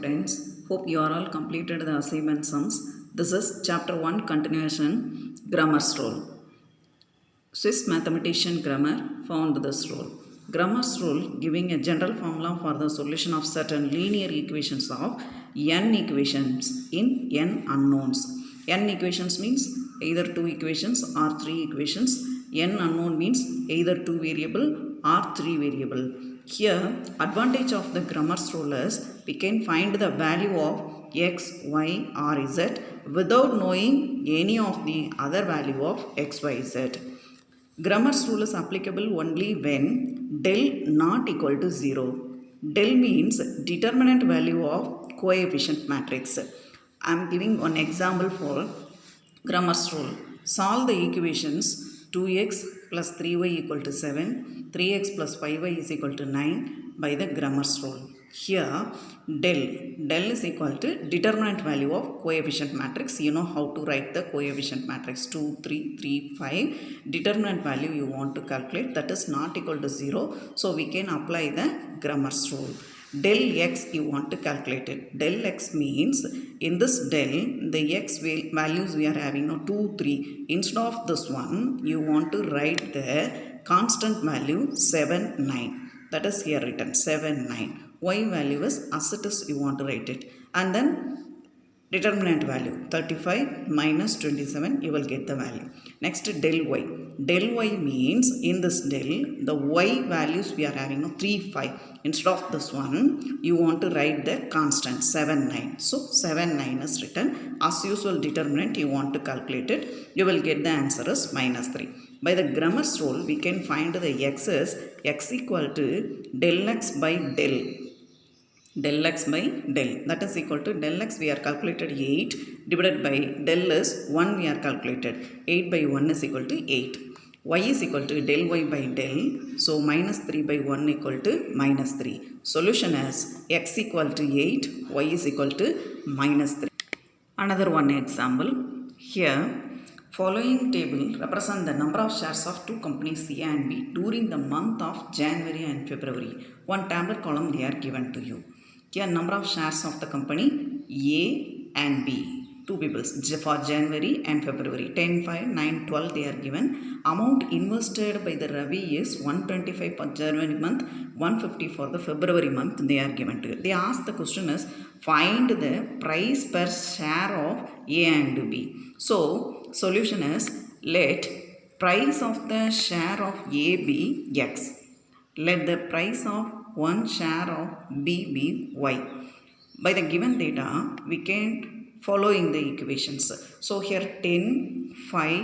students, hope you are all completed the assignment sums. This is chapter 1 continuation, grammar's role. Swiss mathematician Grammar found this rule. Grammar's rule giving a general formula for the solution of certain linear equations of n equations in n unknowns. N equations means either 2 equations or 3 equations. N unknown means either 2 variable or 3 variable. Here, advantage of the Grammar's rule is we can find the value of x, y or z without knowing any of the other value of x, y, z. Grammar's rule is applicable only when del not equal to 0. Del means determinant value of coefficient matrix. I am giving one example for Grammar's rule. Solve the equations 2x plus 3y equal to 7, 3x plus 5y is equal to 9 by the Grammar's rule. Here del is equal to determinant value of coefficient matrix. You know how to write the coefficient matrix 2, 3, 3, 5. Determinant value you want to calculate, that is not equal to 0. So we can apply the Grammar's rule. Del x you want to calculate it. Del x means in this del the x values we are having now 2, 3. Instead of this one you want to write the constant value 7, 9. That is here written 7, 9. Y value is as it is you want to write it. And then determinant value 35 minus 27 you will get the value. Next del y. Del y means in this del the y values we are having 3, 5. Instead of this one you want to write the constant 7, 9. So 7, 9 is written. As usual determinant you want to calculate it. You will get the answer as minus 3. By the Grammar's rule we can find the x is x equal to del x by del. Del x by del, that is equal to del x we are calculated 8 divided by del is 1 we are calculated. 8 by 1 is equal to 8. Y is equal to del y by del, so minus 3 by 1 equal to minus 3. Solution is x equal to 8, y is equal to minus 3. Another one example. Here, following table represent the number of shares of two companies A and B during the month of January and February. One tabular column they are given to you. Here number of shares of the company A and B. Two people for January and February. 10, 5, 9, 12 they are given. Amount invested by the Ravi is 125 for January month, 150 for the February month they are given to you. They ask the question is find the price per share of A and B. So solution is let price of the share of A be X. Let the price of one share of B be Y. By the given data we can following the equations. So here 10, 5,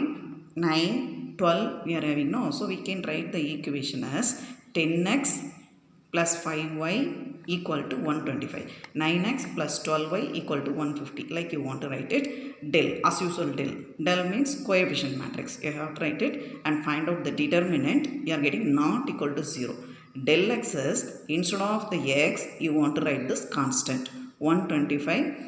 9, 12 we are having no. So we can write the equation as 10x plus 5y equal to 125. 9x plus 12y equal to 150. Like you want to write it. Del, as usual del. Del means coefficient matrix. You have to write it and find out the determinant. You are getting not equal to 0. Del x is instead of the x you want to write this constant. 125.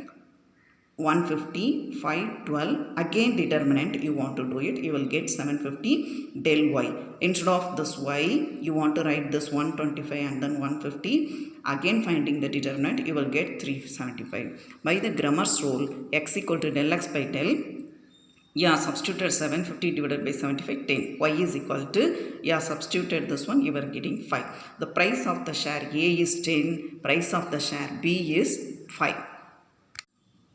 150, 5, 12, again determinant you want to do it, you will get 750 del y. Instead of this y, you want to write this 125 and then 150, again finding the determinant, you will get 375. By the Grammar's rule, x equal to del x by del, substituted 750 divided by 75, 10. Y is equal to, substituted this one, you are getting 5. The price of the share A is 10, price of the share B is 5.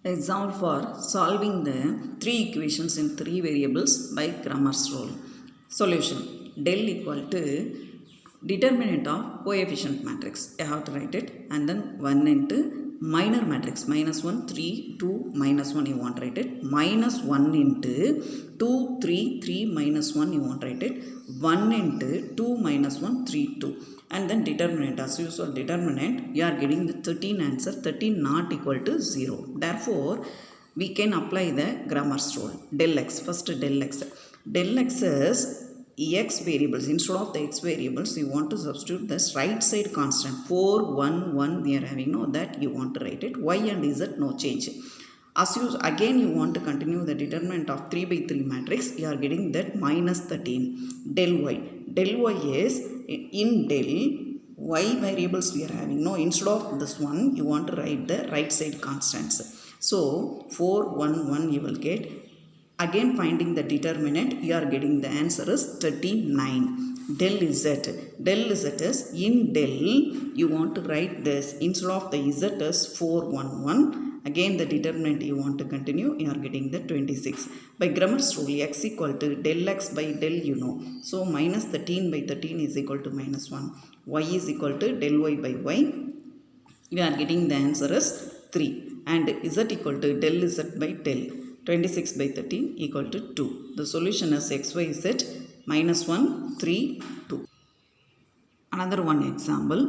Example for solving the three equations in three variables by Grammar's rule. Solution. Del equal to determinant of coefficient matrix. You have to write it and then 1 into minor matrix. Minus 1, 3, 2, minus 1 you want to write it. Minus 1 into 2, 3, 3, minus 1 you want to write it. 1 into 2 minus 1, 3, 2. And then determinant, as usual determinant, you are getting the 13 answer, 13 not equal to 0. Therefore, we can apply the Grammar's rule. Del x, first del x. Del x is x variables. Instead of the x variables, you want to substitute this right side constant. 4, 1, 1 we are having, no, that you want to write it. Y and z no change. As you again you want to continue the determinant of 3 by 3 matrix, you are getting that minus 13 del y. Del y is in del y variables we are having. No, instead of this one you want to write the right side constants. So 4 1 1 you will get. Again finding the determinant, you are getting the answer is 39. Del z. Del z is in del you want to write this, instead of the z is 411. Again the determinant you want to continue, you are getting the 26. By Grammar's rule, x equal to del x by del you know. So minus 13 by 13 is equal to minus 1. Y is equal to del y by y. We are getting the answer is 3. And z equal to del z by del. 26 by 13 equal to 2. The solution is x, y, z minus 1, 3, 2. Another one example.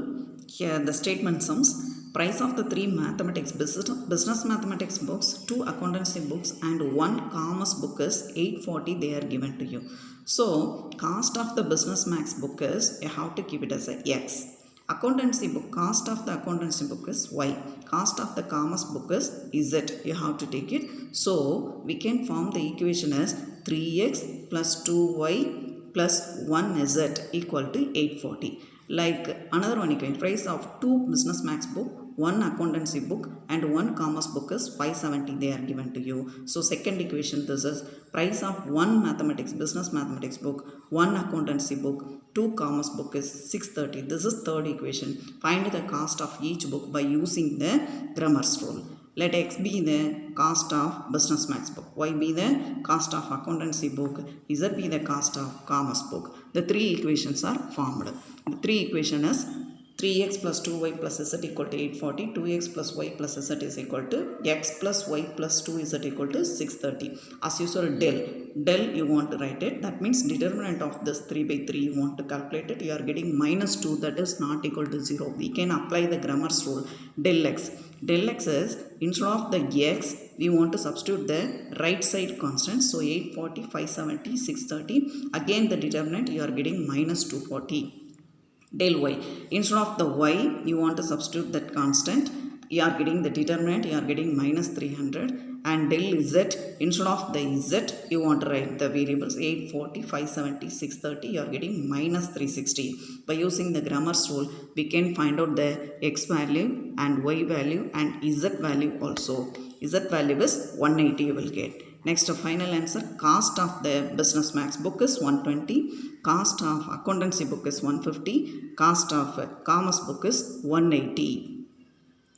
Here the statement sums. Price of the 3 mathematics business mathematics books, 2 accountancy books and 1 commerce book is 840 they are given to you. So cost of the business maths book is, you have to keep it as a x. Accountancy book, cost of the accountancy book is y. Cost of the commerce book is z. You have to take it. So we can form the equation as 3x plus 2y plus 1z equal to 840. Like another one equation, price of 2 business maths book, 1 accountancy book and 1 commerce book is 570 they are given to you. So second equation, this is price of 1 mathematics business mathematics book, 1 accountancy book, 2 commerce book is 630. This is third equation. Find the cost of each book by using the Grammar's rule. Let x be the cost of business maths book, y be the cost of accountancy book, z be the cost of commerce book. The 3 equations are formed. The 3 equation is 3x plus 2y plus z equal to 840, 2x plus y plus z is equal to x plus y plus 2z equal to 630. As usual, del you want to write it. That means determinant of this 3 by 3 you want to calculate it. You are getting minus 2, that is not equal to 0. We can apply the Grammar's rule. Del x. Del x is, instead of the x we want to substitute the right side constant. So 840, 570, 630. Again the determinant you are getting minus 240. Del y, instead of the y you want to substitute that constant, you are getting the determinant, you are getting minus 300. And del z, instead of the z you want to write the variables 840, 570, 630, you are getting minus 360. By using the Grammar's rule, we can find out the x value and y value and z value also. Z value is 180 you will get. Next final answer, cost of the business maths book is 120, cost of accountancy book is 150, cost of commerce book is 180.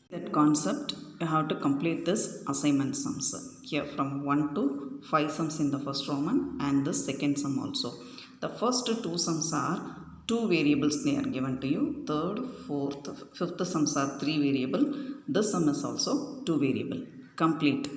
That concept you have to complete this assignment sums. Here from 1 to 5 sums in the first Roman and the second sum also. The first 2 sums are 2 variables they are given to you. Third, fourth, fifth sums are 3 variable. This sum is also 2 variable. Complete.